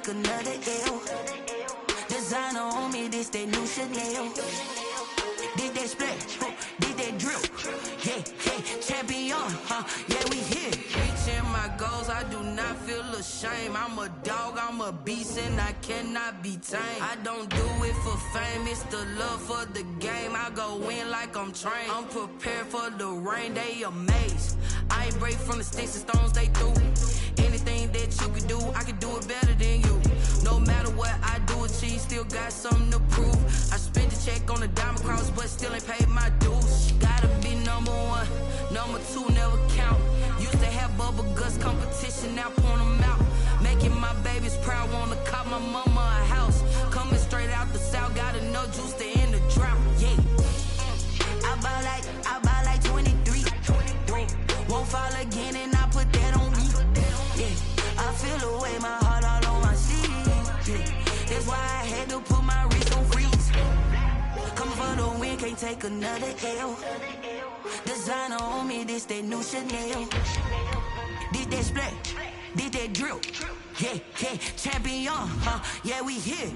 another L. Designer on me, this that new Chanel. Did that splash, did that drip. Yeah, champion, yeah, we here. Reaching my goals, I do not feel ashamed. I'm a dog, I'm a beast, and I cannot be tamed. I don't do it for fame, it's the love for the game. I go in like I'm trained. I'm prepared for the rain, they amazed. I ain't break from the sticks and stones they threw. Anything that you could do, I could do it better than you. No matter what I do, achieve, still got something to prove. I spent the check on the diamond cross, but still ain't paid my dues. Gotta be number one, number two never count. Used to have bubble guts competition, now point them out. Making my babies proud, wanna cop my mama a house. Coming straight out the south, got enough juice to end the drought. Yeah, I buy like 23. Won't fall again, and I put that on me. Yeah, I feel away, my heart all on my sleeve. Yeah, that's why I had to put my wrist on freeze. Come for the win, can't take another L. Designer on me, this that new Chanel. Did that splash, did that drip. Yeah, champion, yeah, we here.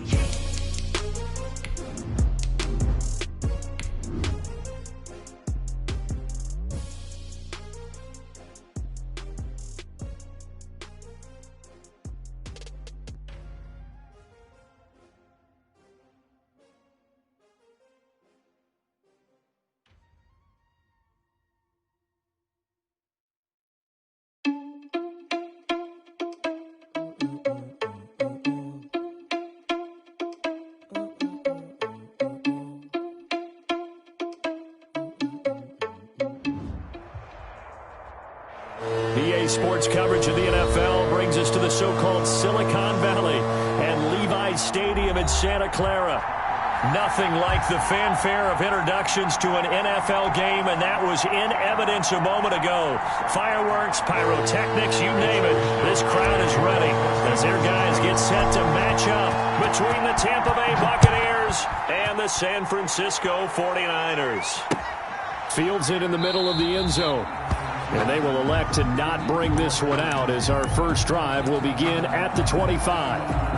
EA Sports coverage of the NFL brings us to the so-called Silicon Valley and Levi's Stadium in Santa Clara. Nothing like the fanfare of introductions to an NFL game, and that was in evidence a moment ago. Fireworks, pyrotechnics, you name it. This crowd is ready as their guys get set to match up between the Tampa Bay Buccaneers and the San Francisco 49ers. Fields it in the middle of the end zone. And they will elect to not bring this one out as our first drive will begin at the 25.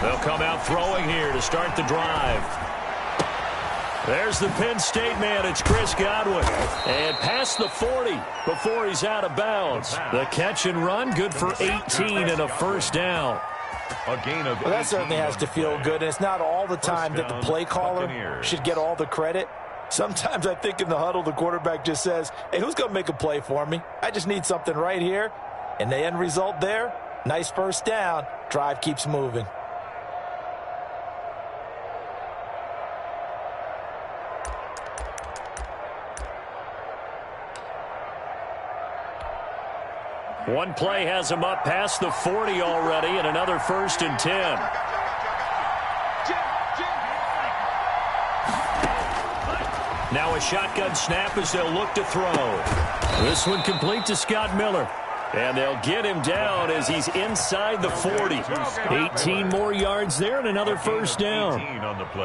They'll come out throwing here to start the drive. There's the Penn State man. It's Chris Godwin. And past the 40 before he's out of bounds. The catch and run, good for 18 and a first down. Well, that certainly has to feel good. And it's not all the time that the play caller should get all the credit. Sometimes I think in the huddle, the quarterback just says, hey, who's going to make a play for me? I just need something right here. And the end result there, nice first down. Drive keeps moving. One play has him up past the 40 already, and another 1st and 10. Now a shotgun snap as they'll look to throw. This one complete to Scott Miller. And they'll get him down as he's inside the 40. 18 more yards there and another first down.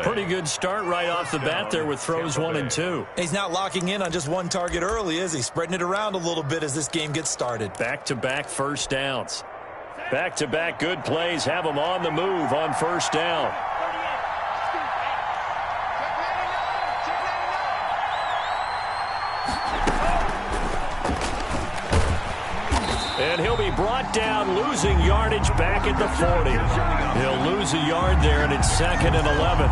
Pretty good start right off the bat there with throws 1 and 2. He's not locking in on just one target early, is he? Spreading it around a little bit as this game gets started. Back-to-back first downs. Back-to-back good plays have him on the move on first down. And he'll be brought down, losing yardage back at the 40. He'll lose a yard there, and it's 2nd and 11.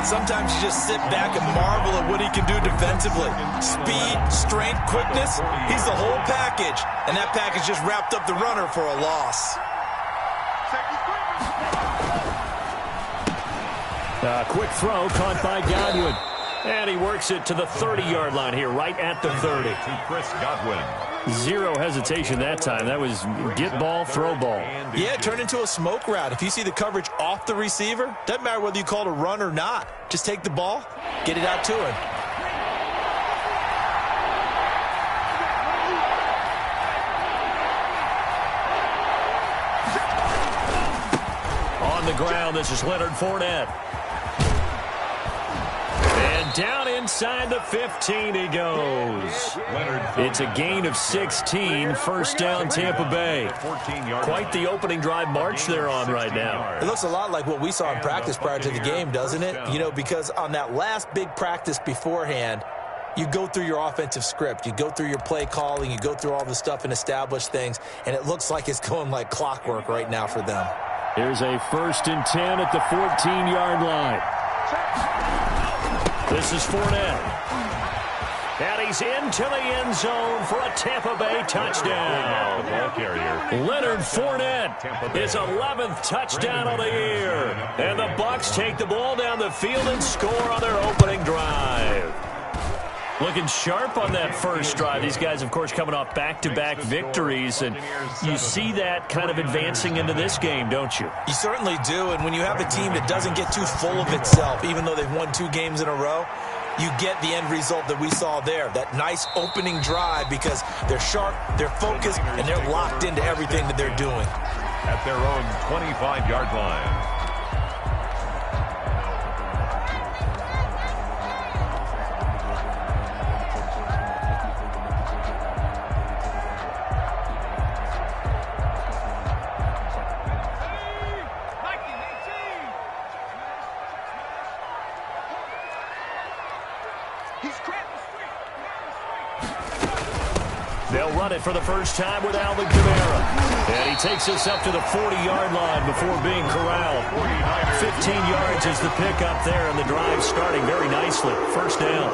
Sometimes you just sit back and marvel at what he can do defensively. Speed, strength, quickness, he's the whole package. And that package just wrapped up the runner for a loss. A quick throw caught by Godwin. And he works it to the 30-yard line here, right at the 30. To Chris Godwin. Zero hesitation that time. That was get ball, throw ball. Yeah, it turned into a smoke route. If you see the coverage off the receiver, doesn't matter whether you call it a run or not. Just take the ball, get it out to him. On the ground, this is Leonard Fournette. And down inside the 15 he goes. It's a gain of 16, first down Tampa Bay. Quite the opening drive march they're on right now. It looks a lot like what we saw in practice prior to the game, doesn't it? You know, because on that last big practice beforehand, you go through your offensive script. You go through your play calling. You go through all the stuff and establish things. And it looks like it's going like clockwork right now for them. Here's a 1st and 10 at the 14-yard line. This is Fournette. And he's into the end zone for a Tampa Bay touchdown. Leonard Fournette, his 11th touchdown of the year. And the Bucs take the ball down the field and score on their opening drive. Looking sharp on that first drive. These guys, of course, coming off back-to-back victories, and you see that kind of advancing into this game, don't you? You certainly do, and when you have a team that doesn't get too full of itself, even though they've won 2 games in a row, you get the end result that we saw there, that nice opening drive, because they're sharp, they're focused, and they're locked into everything that they're doing. At their own 25-yard line. They'll run it for the first time with Alvin Kamara. And he takes us up to the 40-yard line before being corralled. 15 yards is the pickup there, and the drive starting very nicely. First down.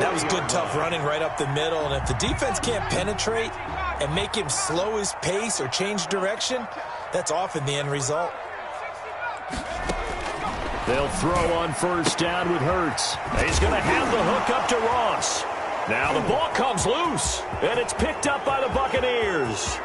That was good, tough running right up the middle. And if the defense can't penetrate and make him slow his pace or change direction, that's often the end result. They'll throw on first down with Hurts. He's going to have the hook up to Ross. Now the ball comes loose, and it's picked up by the Buccaneers.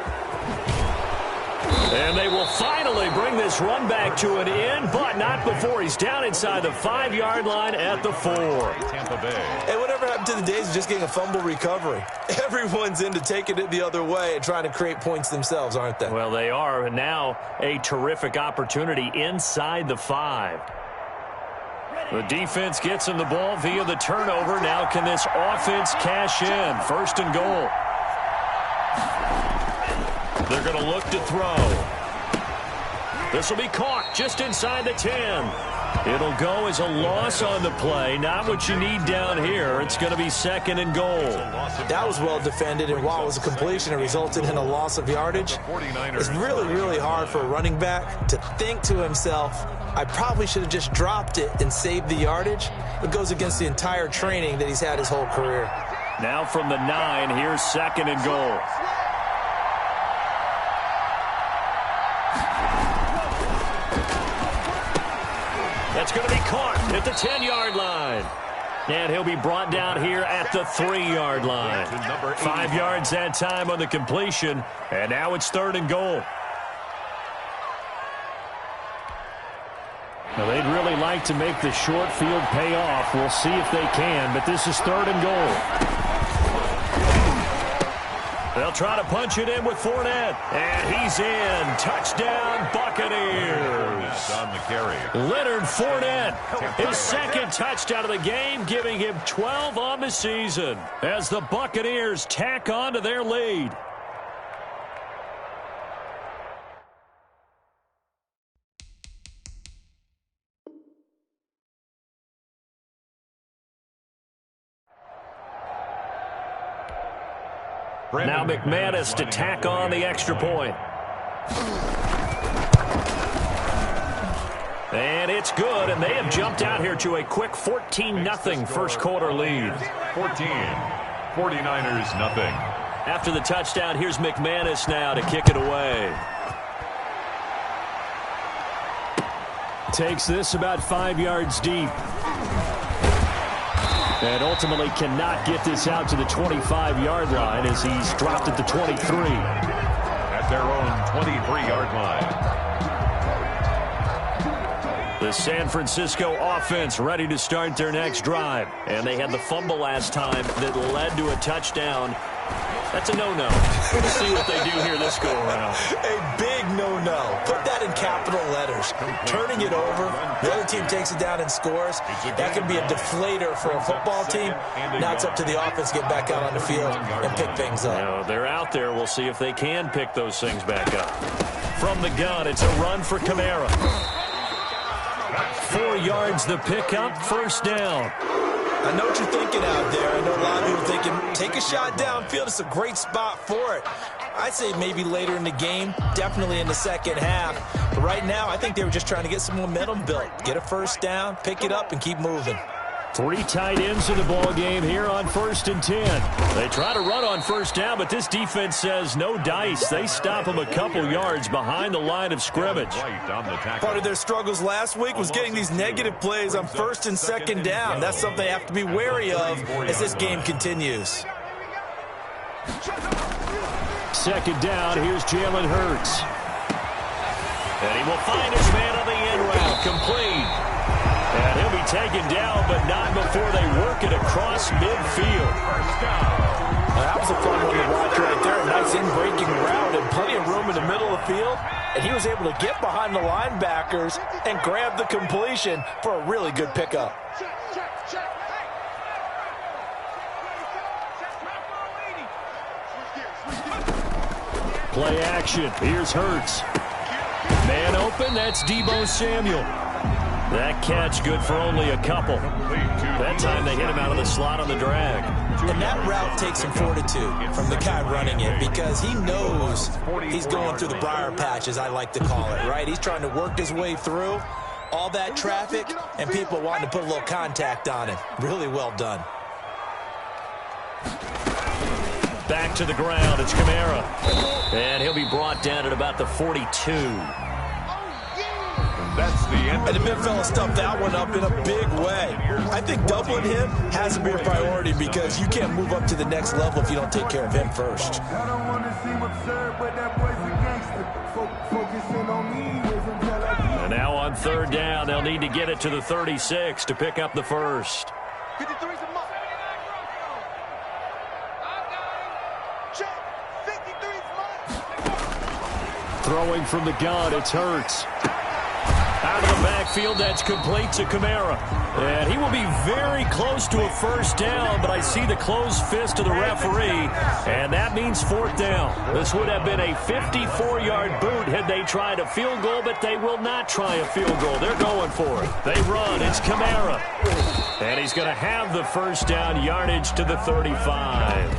And they will finally bring this run back to an end, but not before he's down inside the 5-yard line at the 4. Tampa Bay. Hey, whatever happened to the days of just getting a fumble recovery? Everyone's into taking it the other way and trying to create points themselves, aren't they? Well, they are, and now a terrific opportunity inside the 5. The defense gets him the ball via the turnover. Now can this offense cash in? First and goal. They're going to look to throw. This will be caught just inside the 10. It'll go as a loss on the play. Not what you need down here. It's going to be second and goal. That was well defended, and while it was a completion, it resulted in a loss of yardage. It's really, really hard for a running back to think to himself, I probably should have just dropped it and saved the yardage. It goes against the entire training that he's had his whole career. Now from the 9, here's second and goal. That's going to be caught at the 10-yard line. And he'll be brought down here at the 3-yard line. 5 yards that time on the completion, and now it's third and goal. Now, they'd really like to make the short field pay off. We'll see if they can, but this is third and goal. They'll try to punch it in with Fournette, and he's in. Touchdown, Buccaneers. On the carry. Leonard Fournette, his second touchdown of the game, giving him 12 on the season as the Buccaneers tack on to their lead. Now McManus to tack on the extra point. And it's good, and they have jumped out here to a quick 14-0 first quarter lead. 14. 49ers nothing. After the touchdown, here's McManus now to kick it away. Takes this about 5 yards deep. And ultimately cannot get this out to the 25-yard line as he's dropped at the 23. At their own 23-yard line. The San Francisco offense ready to start their next drive. And they had the fumble last time that led to a touchdown. That's a no-no. We'll see what they do here this go-around. A big no-no. Put that in capital letters. Turning it over, the other team takes it down and scores. That can be a deflator for a football team. Now it's up to the offense to get back out on the field and pick things up. No, they're out there. We'll see if they can pick those things back up. From the gun, it's a run for Kamara. 4 yards the pickup, first down. I know what you're thinking out there. I know a lot of people thinking, take a shot downfield. It's a great spot for it. I'd say maybe later in the game, definitely in the second half. But right now, I think they were just trying to get some momentum built. Get a first down, pick it up, and keep moving. 3 tight ends in the ball game here on 1st and 10. They try to run on first down, but this defense says no dice. They stop them a couple yards behind the line of scrimmage. Part of their struggles last week was getting these negative plays on 1st and 2nd down. That's something they have to be wary of as this game continues. 2nd down, here's Jalen Hurts. And he will find his man on the end route, complete. And he'll be taken down, but not before they work it across midfield. That was a fun one to watch right there. A nice in-breaking route and plenty of room in the middle of the field. And he was able to get behind the linebackers and grab the completion for a really good pickup. Play action. Here's Hurts. Man open, that's Deebo Samuel. That catch good for only a couple. That time they hit him out of the slot on the drag. And that route takes some fortitude from the guy running it because he knows he's going through the briar patch, as I like to call it, right? He's trying to work his way through all that traffic and people wanting to put a little contact on him. Really well done. Back to the ground, it's Kamara. And he'll be brought down at about the 42. That's the end. And the big fella stuffed that one up in a big way. I think doubling him has to be a priority because you can't move up to the next level if you don't take care of him first. And now on 3rd down, they'll need to get it to the 36 to pick up the first. Throwing from the gun, it's Hurts. Out of the backfield, that's complete to Kamara. And he will be very close to a first down, but I see the closed fist of the referee, and that means 4th down. This would have been a 54-yard boot had they tried a field goal, but they will not try a field goal. They're going for it. They run. It's Kamara. And he's going to have the first down, yardage to the 35.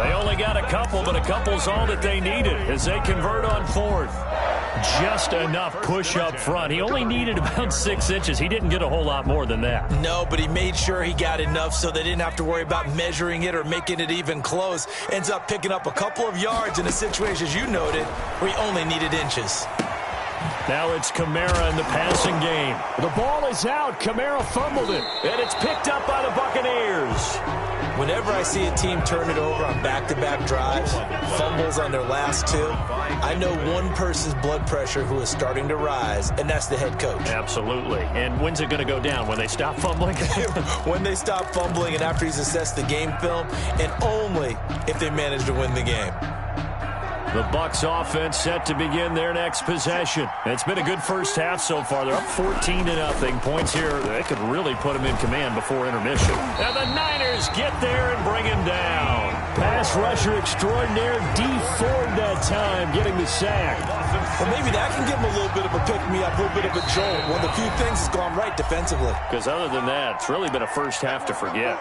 They only got a couple, but a couple's all that they needed as they convert on 4th. Just enough push up front. He only needed about 6 inches. He didn't get a whole lot more than that. No, but he made sure he got enough so they didn't have to worry about measuring it or making it even close. Ends up picking up a couple of yards in a situation, as you noted, where he only needed inches. Now it's Kamara in the passing game. The ball is out. Kamara fumbled it, and it's picked up by the Buccaneers. Whenever I see a team turn it over on back-to-back drives, fumbles on their last 2, I know one person's blood pressure who is starting to rise, and that's the head coach. Absolutely. And when's it going to go down? When they stop fumbling? When they stop fumbling and after he's assessed the game film, and only if they manage to win the game. The Bucs offense set to begin their next possession. It's been a good first half so far. They're up 14-0. Points here, they could really put them in command before intermission. And the Niners get there and bring him down. Pass rusher extraordinaire, D. Ford that time, getting the sack. Well, maybe that can give him a little bit of a pick-me-up, a little bit of a jolt. One of the few things that's gone right defensively. Because other than that, it's really been a first half to forget.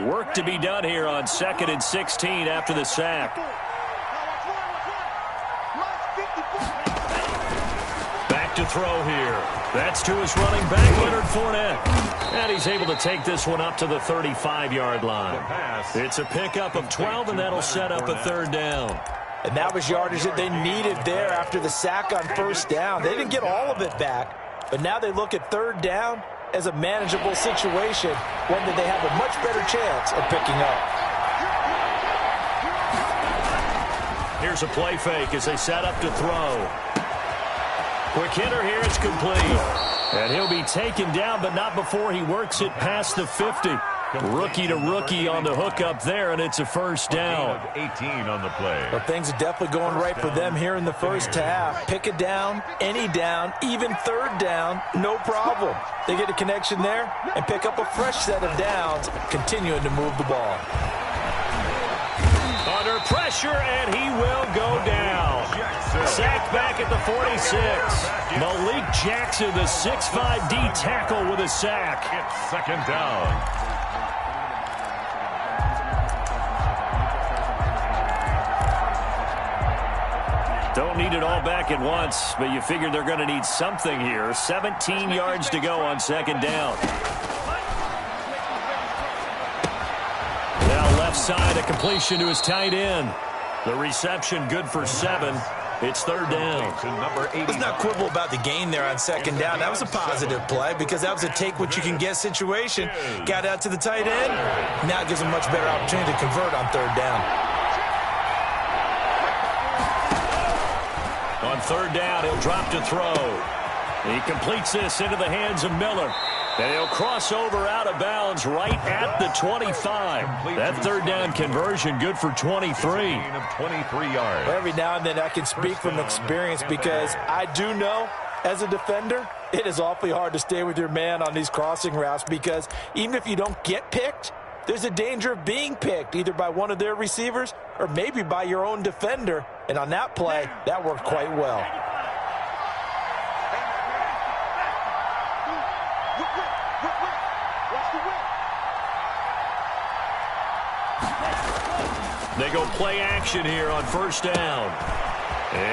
Work to be done here on 2nd and 16 after the sack. Back to throw here. That's to his running back, Leonard Fournette. And he's able to take this one up to the 35-yard line. It's a pickup of 12, and that'll set up a 3rd down. And that was yardage that they needed there after the sack on first down. They didn't get all of it back, but now they look at third down as a manageable situation, one that they have a much better chance of picking up. Here's a play fake as they set up to throw. Quick hitter here, it's complete. And he'll be taken down, but not before he works it past the 50. Rookie to rookie on the hook up there, and it's a first down. 18 on the play. Well, things are definitely going right for them here in the first half. Pick a down, any down, even third down, no problem. They get a connection there and pick up a fresh set of downs, continuing to move the ball. Under pressure, and he will go down. Sacked back at the 46. Malik Jackson, the 6'5" D tackle with a sack. It's second down. Don't need it all back at once, but you figure they're going to need something here. 17 yards to go on second down. Now left side, a completion to his tight end. The reception good for 7. It's third down. Let's not quibble about the gain there on second down. That was a positive play because that was a take-what-you-can-get situation. Got out to the tight end. Now it gives him a much better opportunity to convert on third down. On third down, he'll drop to throw. He completes this into the hands of Miller. And he'll cross over out of bounds right at the 25. That third down conversion good for 23. 23 yards. Every now and then I can speak from experience because I do know as a defender, it is awfully hard to stay with your man on these crossing routes because even if you don't get picked, there's a danger of being picked either by one of their receivers or maybe by your own defender. And on that play, that worked quite well. They go play action here on first down.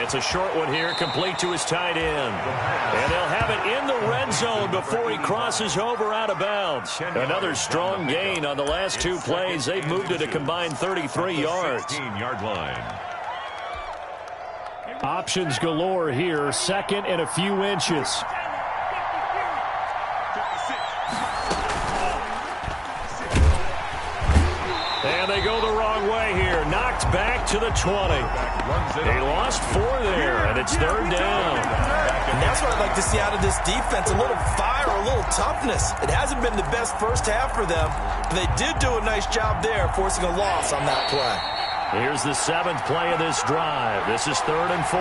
It's a short one here, complete to his tight end. And they'll have it in the red zone before he crosses over out of bounds. Another strong gain on the last two plays. They've moved it a combined 33 yards. 16-yard line. Options galore here, second and a few inches. And they go the wrong way here. Knocked back to the 20. They lost 4 there, and it's third down. And that's what I'd like to see out of this defense, a little fire, a little toughness. It hasn't been the best first half for them, but they did do a nice job there, forcing a loss on that play. Here's the 7th play of this drive. This is 3rd and 4.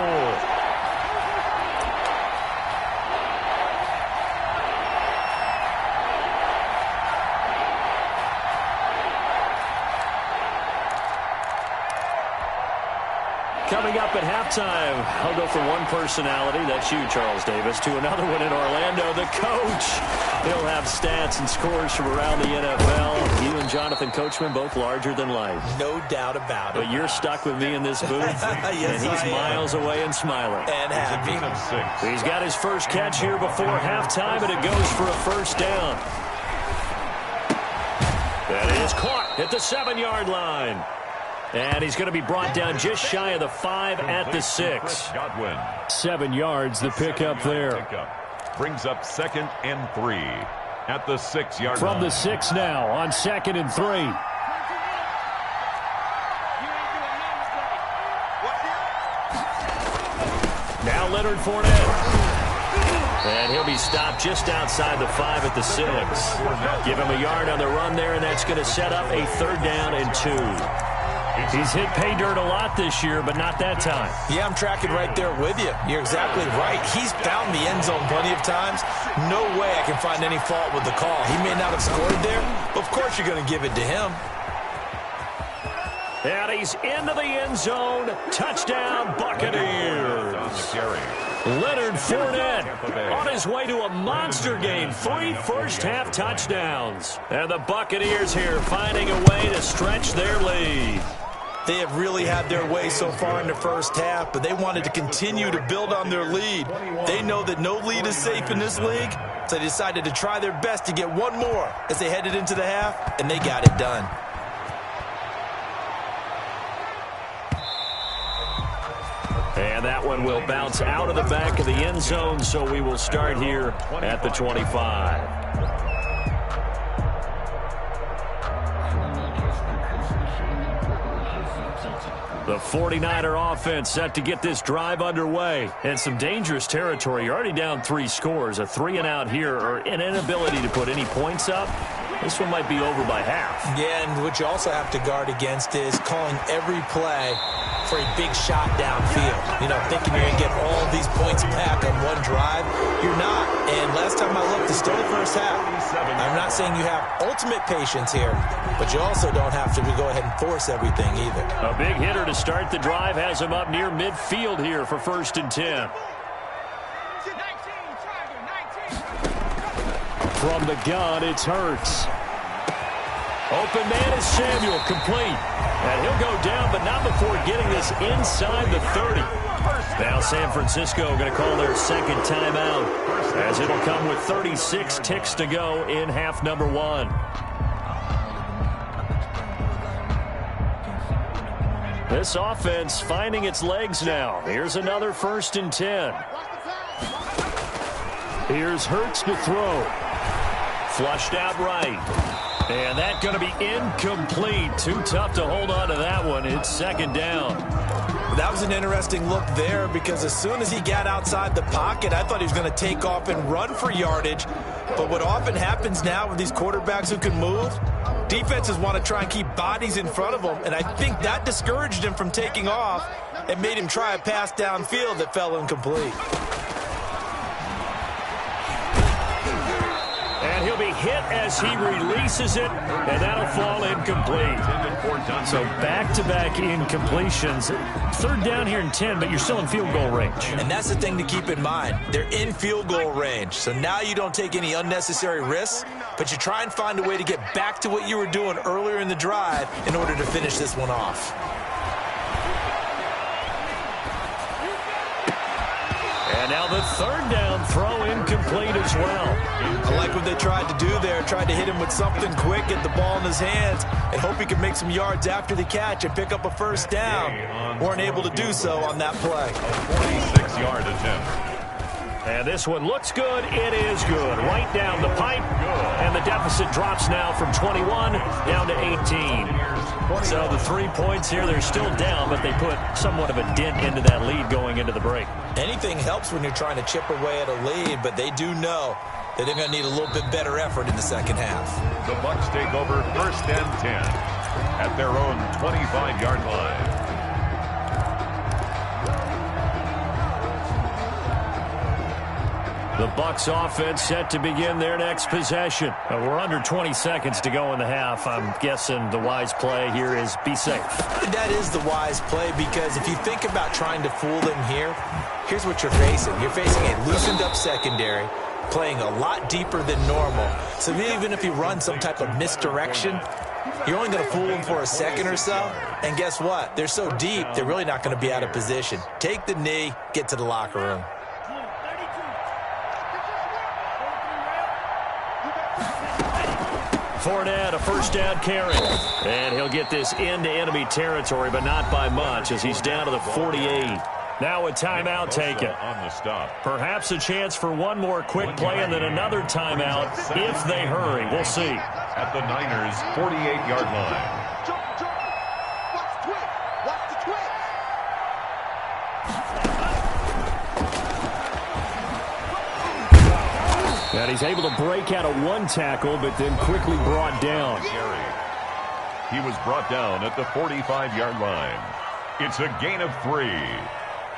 Coming up at halftime, I'll go from one personality, that's you, Charles Davis, to another one in Orlando, the coach. He'll have stats and scores from around the NFL. You and Jonathan Coachman, both larger than life. No doubt about it. But you're stuck with me in this booth, yes, and he's miles away and smiling. And happy. He's got his first catch here before halftime, and it goes for a first down. That is caught at the 7-yard line. And he's going to be brought down just shy of the 5 at the 6. 7 yards, the pickup there. Brings up 2nd and 3 at the 6-yard line. From the 6 now on 2nd and 3. Now Leonard Fournette. And he'll be stopped just outside the 5 at the 6. Give him a yard on the run there, and that's going to set up a 3rd down and 2. He's hit pay dirt a lot this year, but not that time. Yeah, I'm tracking right there with you. You're exactly right. He's found the end zone plenty of times. No way I can find any fault with the call. He may not have scored there, but of course you're going to give it to him. And he's into the end zone. Touchdown, Buccaneers. Leonard Fournette on his way to a monster game. 3 first-half touchdowns. And the Buccaneers here finding a way to stretch their lead. They have really had their way so far in the first half, but they wanted to continue to build on their lead. They know that no lead is safe in this league, so they decided to try their best to get one more as they headed into the half, and they got it done. And that one will bounce out of the back of the end zone, so we will start here at the 25. The 49er offense set to get this drive underway. And some dangerous territory. You're already down 3 scores. A 3-and-out here, or an inability to put any points up. This one might be over by half. Yeah, and what you also have to guard against is calling every play for a big shot downfield. You know, thinking you're going to get all these points back on one drive. You're not. And last time I looked, it's still the first half. I'm not saying you have ultimate patience here, but you also don't have to go ahead and force everything either. A big hitter to start the drive has him up near midfield here for 1st and 10. From the gun, it's Hurts. Open man is Samuel, complete. And he'll go down, but not before getting this inside the 30. Now San Francisco going to call their second timeout, as it'll come with 36 ticks to go in half number 1. This offense finding its legs now. Here's another 1st and 10. Here's Hurts to throw. Flushed out right. And that's going to be incomplete. Too tough to hold on to that one. It's 2nd down. That was an interesting look there, because as soon as he got outside the pocket, I thought he was going to take off and run for yardage. But what often happens now with these quarterbacks who can move, defenses want to try and keep bodies in front of them. And I think that discouraged him from taking off and made him try a pass downfield that fell incomplete. And he'll be hit as he releases it, and that'll fall incomplete. So back-to-back incompletions. 3rd down here and 10, but you're still in field goal range. And that's the thing to keep in mind. They're in field goal range. So now you don't take any unnecessary risks, but you try and find a way to get back to what you were doing earlier in the drive in order to finish this one off. And now the 3rd down throw incomplete as well. I like what they tried to do there. Tried to hit him with something quick, get the ball in his hands, and hope he could make some yards after the catch and pick up a 1st down. Weren't able to do so on that play. A 46-yard attempt. And this one looks good. It is good. Right down the pipe. And the deficit drops now from 21 down to 18. So the 3 points here, they're still down, but they put somewhat of a dent into that lead going into the break. Anything helps when you're trying to chip away at a lead, but they do know that they're going to need a little bit better effort in the second half. The Bucs take over 1st and 10 at their own 25-yard line. The Bucs offense set to begin their next possession. We're under 20 seconds to go in the half. I'm guessing the wise play here is be safe. That is the wise play, because if you think about trying to fool them here, here's what you're facing. You're facing a loosened up secondary, playing a lot deeper than normal. So even if you run some type of misdirection, you're only going to fool them for a second or so. And guess what? They're so deep, they're really not going to be out of position. Take the knee, get to the locker room. Fournette, a 1st down carry. And he'll get this into enemy territory, but not by much, as he's down to the 48. Now a timeout taken. On the stop. Perhaps a chance for one more quick play and then another timeout if they hurry. We'll see. At the Niners' 48-yard line. And he's able to break out of 1 tackle, but then quickly brought down. He was brought down at the 45-yard line. It's a gain of 3.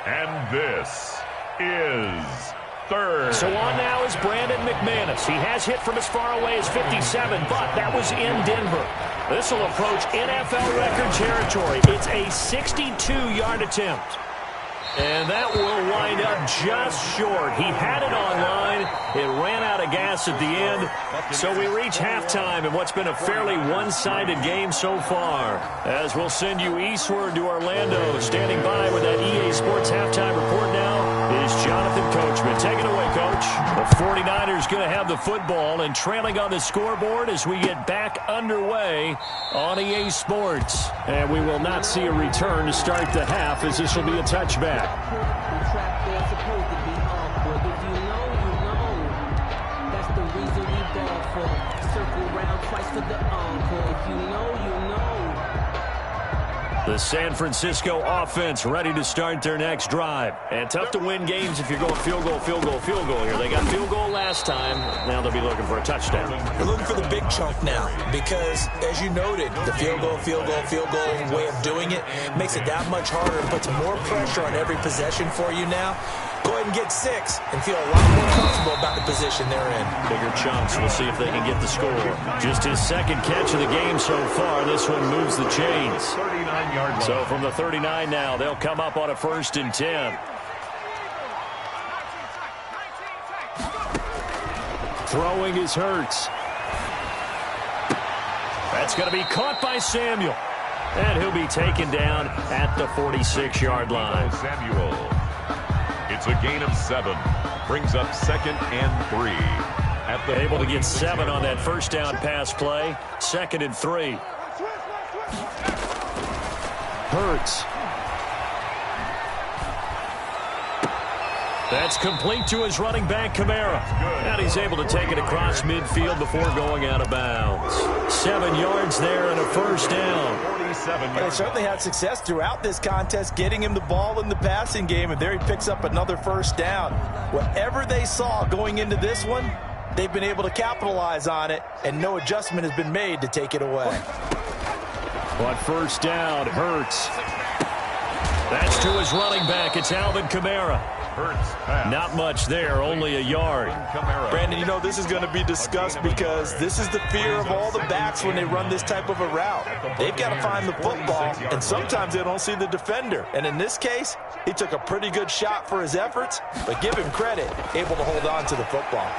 And this is 3rd. So on now is Brandon McManus. He has hit from as far away as 57, but that was in Denver. This will approach NFL record territory. It's a 62-yard attempt. And that will wind up just short. He had it online. It ran out of gas at the end. So we reach halftime in what's been a fairly one-sided game so far. As we'll send you eastward to Orlando. Standing by with that EA Sports halftime report now is Jonathan Coachman. Take it away, Coach. The 49ers going to have the football and trailing on the scoreboard as we get back underway on EA Sports. And we will not see a return to start the half, as this will be a touchback. The San Francisco offense ready to start their next drive. And tough to win games if you're going field goal, field goal, field goal here. They got field goal last time. Now they'll be looking for a touchdown. They're looking for the big chunk now because, as you noted, the field goal way of doing it makes it that much harder and puts more pressure on every possession for you now. Go ahead and get 6 and feel a lot more comfortable about the position they're in. Bigger chunks. We'll see if they can get the score. Just his second catch of the game so far. This one moves the chains. 39-yard line. So from the 39 now, they'll come up on a 1st and 10. Throwing is Hurts. That's going to be caught by Samuel. And he'll be taken down at the 46-yard line. Samuel. It's a gain of 7. Brings up 2nd and 3. Able to get 7 on that first down pass play. 2nd and 3. Hurts. That's complete to his running back, Kamara. And he's able to take it across midfield before going out of bounds. 7 yards there and a first down. They certainly had success throughout this contest getting him the ball in the passing game, and there he picks up another first down. Whatever they saw going into this one, they've been able to capitalize on it, and no adjustment has been made to take it away. But first down, Hurts. That's to his running back. It's Alvin Kamara. Not much there, only a yard. Brandon, you know this is going to be discussed because this is the fear of all the backs when they run this type of a route. They've got to find the football, and sometimes they don't see the defender. And in this case, he took a pretty good shot for his efforts, but give him credit, able to hold on to the football.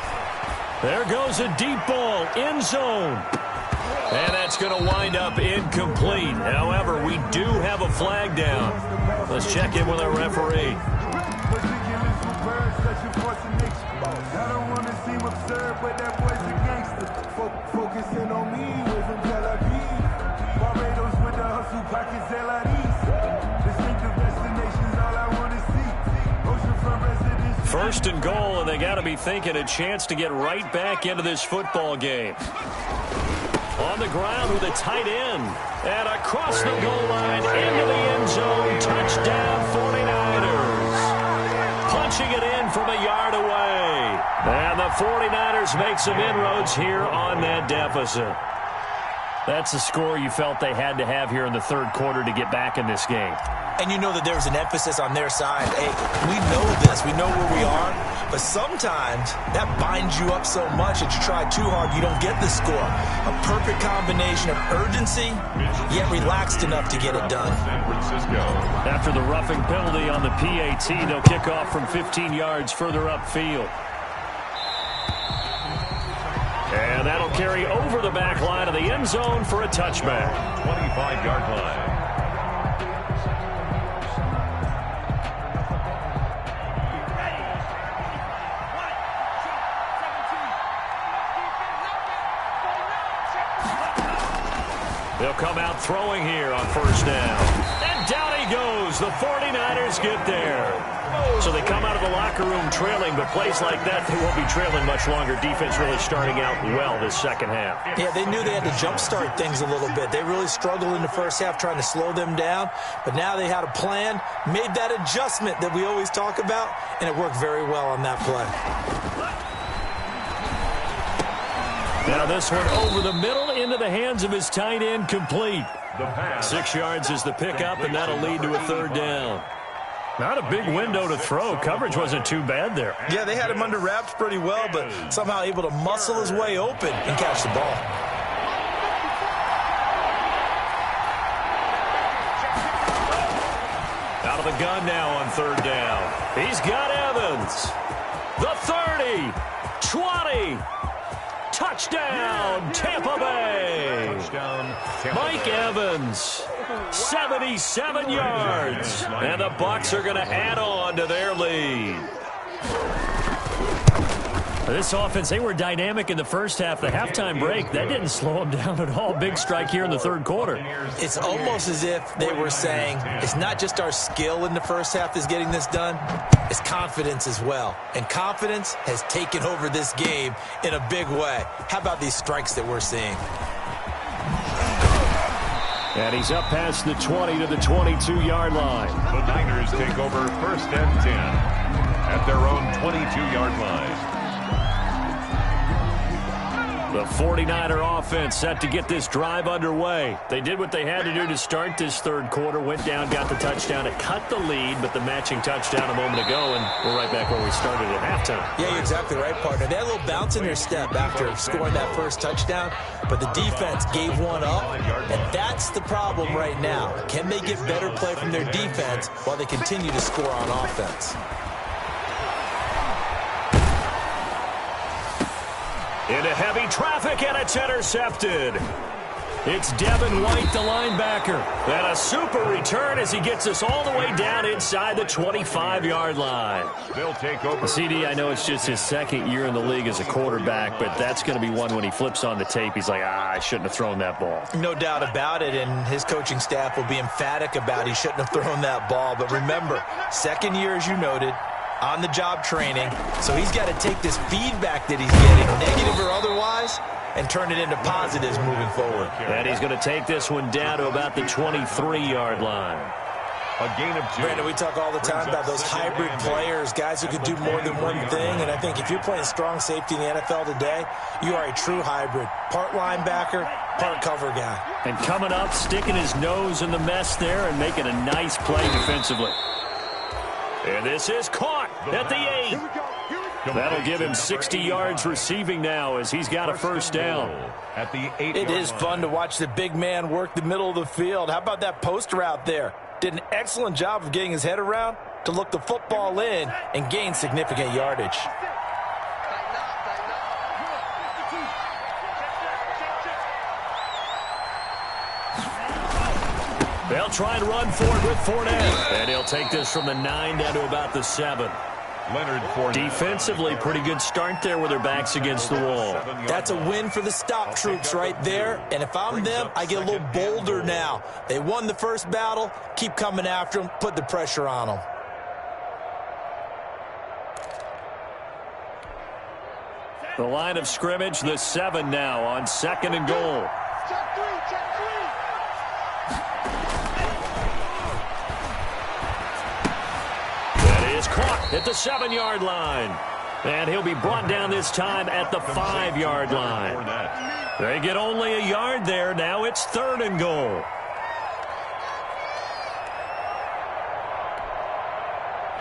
There goes a deep ball, end zone. And that's going to wind up incomplete. However, we do have a flag down. Let's check in with our referee. I don't want to seem absurd, but that boy's a gangster. Focusing on me, we're from Tel Aviv. Barbados with the hustle, pockets LIDs. Distinctive destinations, all I want to see. Oceanfront residence. 1st and goal, and they got to be thinking a chance to get right back into this football game. On the ground with a tight end. And across the goal line, into the end zone. Touchdown, 49ers. Punching it in from a yard away. And the 49ers make some inroads here on that deficit. That's the score you felt they had to have here in the 3rd quarter to get back in this game. And you know that there's an emphasis on their side. Hey, we know this. We know where we are. But sometimes that binds you up so much that you try too hard, you don't get the score. A perfect combination of urgency, yet relaxed enough to get it done. After the roughing penalty on the PAT, they'll kick off from 15 yards further upfield. And that'll carry over the back line of the end zone for a touchback. 25-yard line. They'll come out throwing here on first down. And down he goes. The 49ers get there. So they come out of the locker room trailing, but plays like that, they won't be trailing much longer. Defense really starting out well this second half. Yeah, they knew they had to jumpstart things a little bit. They really struggled in the first half trying to slow them down, but now they had a plan, made that adjustment that we always talk about, and it worked very well on that play. Now this one over the middle into the hands of his tight end, complete. 6 yards is the pickup, and that'll lead to a 3rd down. Not a big window to throw. Coverage wasn't too bad there. Yeah, they had him under wraps pretty well, but somehow able to muscle his way open and catch the ball. Out of the gun now on 3rd down. He's got Evans. The 30, 20. Touchdown, Tampa Bay. Mike Evans, 77 yards. And the Bucs are going to add on to their lead. This offense, they were dynamic in the first half. The halftime break, that didn't slow them down at all. Big strike here in the third quarter. It's almost as if they were saying, it's not just our skill in the first half that's getting this done, it's confidence as well. And confidence has taken over this game in a big way. How about these strikes that we're seeing? And he's up past the 20 to the 22-yard line. The Niners take over 1st and 10 at their own 22-yard line. The 49er offense set to get this drive underway. They did what they had to do to start this third quarter, went down, got the touchdown, it cut the lead, but the matching touchdown a moment ago, and we're right back where we started at halftime. Yeah, you're exactly right, partner. They had a little bounce in their step after scoring that first touchdown, but the defense gave one up, and that's the problem right now. Can they get better play from their defense while they continue to score on offense? Into heavy traffic, and it's intercepted. It's Devin White, the linebacker. And a super return as he gets us all the way down inside the 25-yard line. They'll take over. CD, I know it's just his second year in the league as a quarterback, but that's going to be one when he flips on the tape. He's like, I shouldn't have thrown that ball. No doubt about it, and his coaching staff will be emphatic about he shouldn't have thrown that ball. But remember, second year, as you noted, on-the-job training, so he's got to take this feedback that he's getting, negative or otherwise, and turn it into positives moving forward. And he's going to take this one down to about the 23-yard line. A gain of 2. Brandon, we talk all the time about those hybrid players, guys who can do more than one thing, and I think if you're playing strong safety in the NFL today, you are a true hybrid. Part linebacker, part cover guy. And coming up, sticking his nose in the mess there and making a nice play defensively. And this is caught at the 8. That'll give him 60 yards receiving now as he's got a first down. At the 8. It is fun to watch the big man work the middle of the field. How about that post route there? Did an excellent job of getting his head around to look the football in and gain significant yardage. They'll try and run forward with Fournette. And he'll take this from the 9 down to about the 7. Leonard Fournette. Defensively, pretty good start there with their backs against the wall. That's a win for the stop troops right there. And if I'm them, I get a little bolder now. They won the first battle. Keep coming after them. Put the pressure on them. The line of scrimmage, the 7 now on 2nd and goal. Caught at the 7-yard line. And he'll be brought down this time at the 5-yard line. They get only a yard there. Now it's 3rd and goal.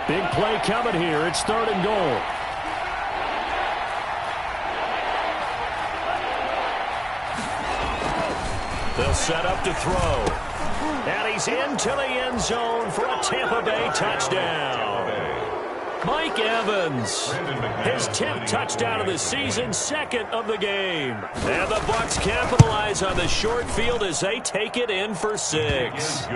Big play coming here. It's 3rd and goal. They'll set up to throw. And he's into the end zone for a Tampa Bay touchdown. Mike Evans, his 10th touchdown of the season, 2nd of the game. And the Bucs capitalize on the short field as they take it in for 6.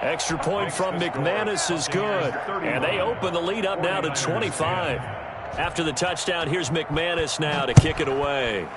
Extra point from McManus is good. And they open the lead up now to 25. After the touchdown, here's McManus now to kick it away.